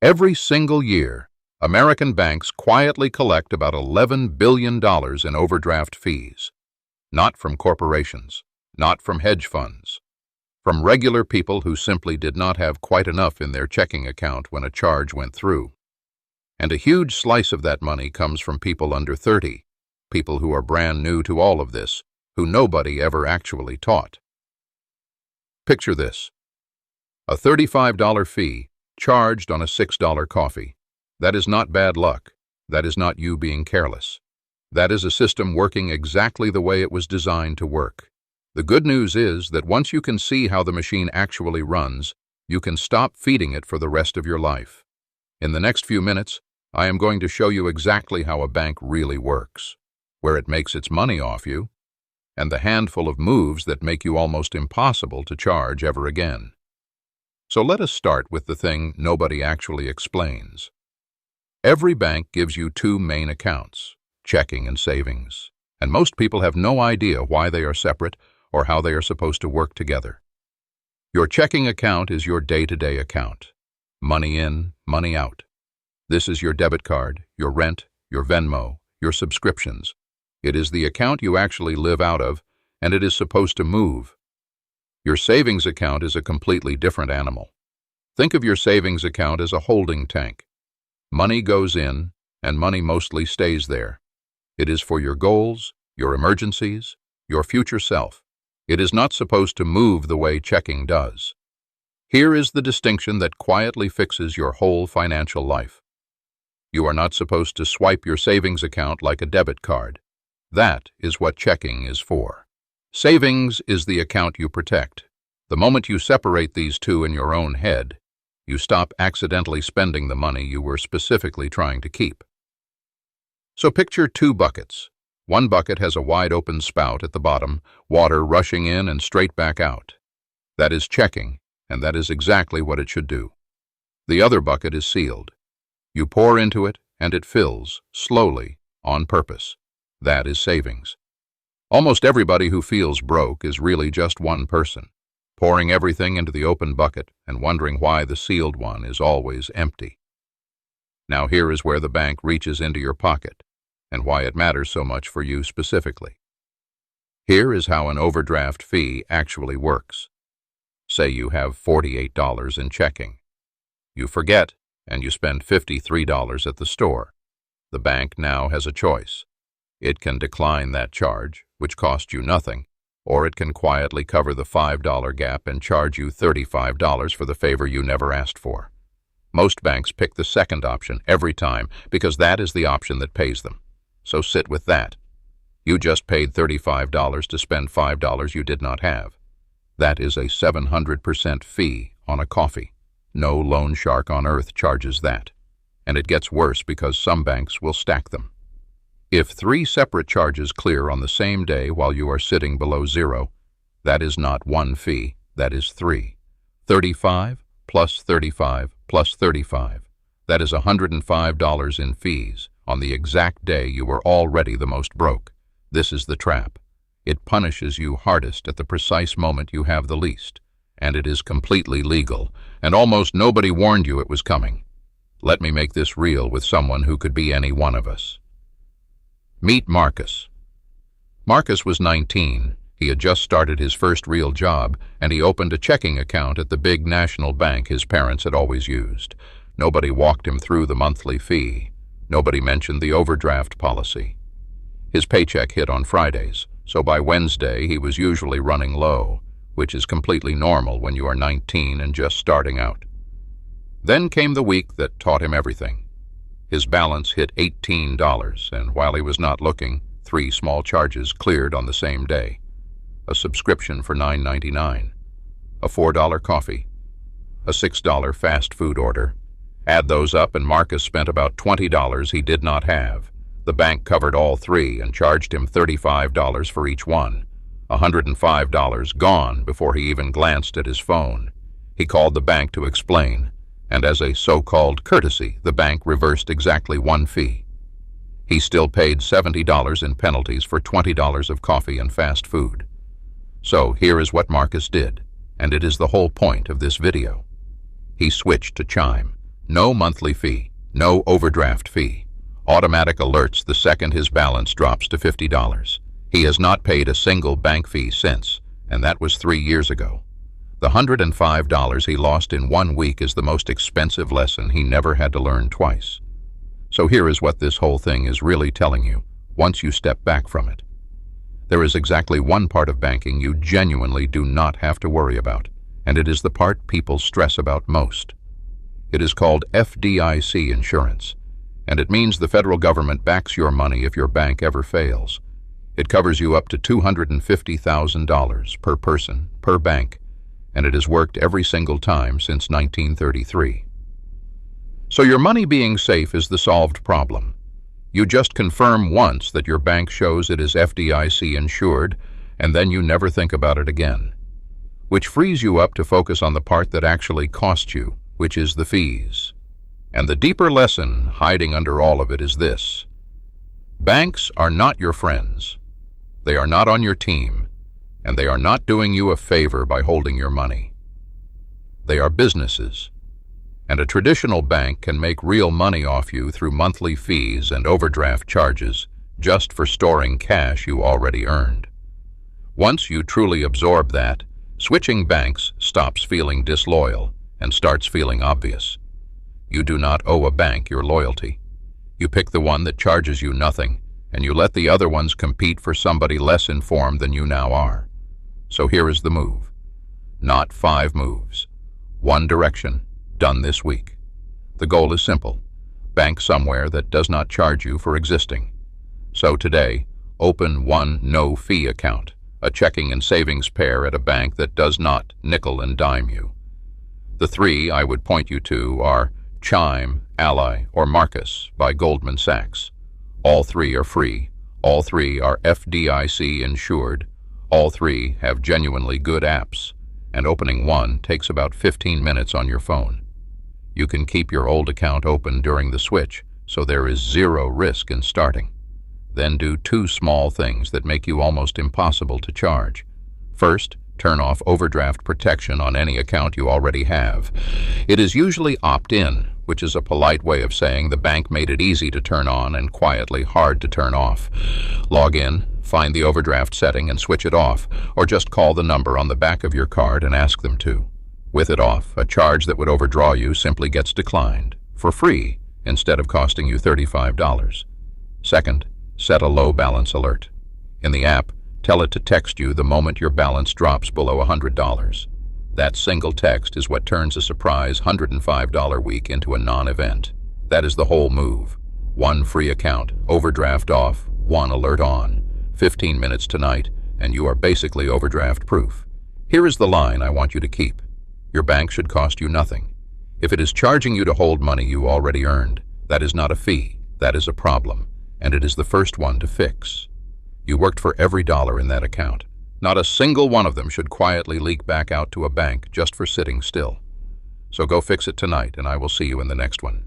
Every single year, American banks quietly collect about $11 billion in overdraft fees. Not from corporations, not from hedge funds, from regular people who simply did not have quite enough in their checking account when a charge went through. And a huge slice of that money comes from people under 30, people who are brand new to all of this, who nobody ever actually taught. Picture this: a $35 fee charged on a $6 coffee. That is not bad luck. That is not you being careless. That is a system working exactly the way it was designed to work. The good news is that once you can see how the machine actually runs, you can stop feeding it for the rest of your life. In the next few minutes, I am going to show you exactly how a bank really works, where it makes its money off you, and the handful of moves that make you almost impossible to charge ever again. So let us start with the thing nobody actually explains. Every bank gives you two main accounts, checking and savings, and most people have no idea why they are separate or how they are supposed to work together. Your checking account is your day-to-day account. Money in, money out. This is your debit card, your rent, your Venmo, your subscriptions. It is the account you actually live out of, and it is supposed to move. Your savings account is a completely different animal. Think of your savings account as a holding tank. Money goes in, and money mostly stays there. It is for your goals, your emergencies, your future self. It is not supposed to move the way checking does. Here is the distinction that quietly fixes your whole financial life. You are not supposed to swipe your savings account like a debit card. That is what checking is for. Savings is the account you protect. The moment you separate these two in your own head, you stop accidentally spending the money you were specifically trying to keep. So picture two buckets. One bucket has a wide open spout at the bottom, water rushing in and straight back out. That is checking, and that is exactly what it should do. The other bucket is sealed. You pour into it, and it fills, slowly, on purpose. That is savings. Almost everybody who feels broke is really just one person, pouring everything into the open bucket and wondering why the sealed one is always empty. Now here is where the bank reaches into your pocket, and why it matters so much for you specifically. Here is how an overdraft fee actually works. Say you have $48 in checking. You forget, and you spend $53 at the store. The bank now has a choice. It can decline that charge, which cost you nothing, or it can quietly cover the $5 gap and charge you $35 for the favor you never asked for. Most banks pick the second option every time because that is the option that pays them. So sit with that. You just paid $35 to spend $5 you did not have. That is a 700% fee on a coffee. No loan shark on earth charges that. And it gets worse because some banks will stack them. If 3 separate charges clear on the same day while you are sitting below zero, that is not one fee, that is 3. 35 plus 35 plus 35. That is $105 in fees on the exact day you were already the most broke. This is the trap. It punishes you hardest at the precise moment you have the least, and it is completely legal, and almost nobody warned you it was coming. Let me make this real with someone who could be any one of us. Meet Marcus. Marcus was 19. He had just started his first real job, and he opened a checking account at the big national bank his parents had always used. Nobody walked him through the monthly fee. Nobody mentioned the overdraft policy. His paycheck hit on Fridays, so by Wednesday he was usually running low, which is completely normal when you are 19 and just starting out. Then came the week that taught him everything. His balance hit $18, and while he was not looking, 3 small charges cleared on the same day. A subscription for $9.99, a $4 coffee, a $6 fast food order. Add those up and Marcus spent about $20 he did not have. The bank covered all 3 and charged him $35 for each one. $105 gone before he even glanced at his phone. He called the bank to explain, and as a so-called courtesy, the bank reversed exactly 1 fee. He still paid $70 in penalties for $20 of coffee and fast food. So here is what Marcus did, and it is the whole point of this video. He switched to Chime, No monthly fee, no overdraft fee. Automatic alerts the second his balance drops to $50. He has not paid a single bank fee since, and that was 3 years ago. The $105 he lost in 1 week is the most expensive lesson he never had to learn twice. So here is what this whole thing is really telling you, once you step back from it. There is exactly one part of banking you genuinely do not have to worry about, and it is the part people stress about most. It is called FDIC insurance, and it means the federal government backs your money if your bank ever fails. It covers you up to $250,000 per person, per bank, and it has worked every single time since 1933. So your money being safe is the solved problem. You just confirm once that your bank shows it is FDIC insured, and then you never think about it again. Which frees you up to focus on the part that actually costs you, which is the fees. And the deeper lesson hiding under all of it is this. Banks are not your friends. They are not on your team, and they are not doing you a favor by holding your money. They are businesses. And a traditional bank can make real money off you through monthly fees and overdraft charges just for storing cash you already earned. Once you truly absorb that, switching banks stops feeling disloyal and starts feeling obvious. You do not owe a bank your loyalty. You pick the one that charges you nothing, and you let the other ones compete for somebody less informed than you now are. So here is the move. Not 5 moves. One direction. Done this week. The goal is simple. Bank somewhere that does not charge you for existing. So today, open one no-fee account, a checking and savings pair at a bank that does not nickel and dime you. The 3 I would point you to are Chime, Ally, or Marcus by Goldman Sachs. All 3 are free. All 3 are FDIC insured. All 3 have genuinely good apps, and opening one takes about 15 minutes on your phone. You can keep your old account open during the switch, so there is 0 risk in starting. Then do 2 small things that make you almost impossible to charge. First, turn off overdraft protection on any account you already have. It is usually opt-in, which is a polite way of saying the bank made it easy to turn on and quietly hard to turn off. Log in, find the overdraft setting and switch it off, or just call the number on the back of your card and ask them to. With it off, a charge that would overdraw you simply gets declined, for free, instead of costing you $35. Second, set a low balance alert. In the app, tell it to text you the moment your balance drops below $100. That single text is what turns a surprise $105 week into a non-event. That is the whole move. 1 free account, overdraft off, 1 alert on, 15 minutes tonight, and you are basically overdraft proof. Here is the line I want you to keep. Your bank should cost you nothing. If it is charging you to hold money you already earned, that is not a fee, that is a problem, and it is the first one to fix. You worked for every dollar in that account. Not a single one of them should quietly leak back out to a bank just for sitting still. So go fix it tonight, and I will see you in the next one.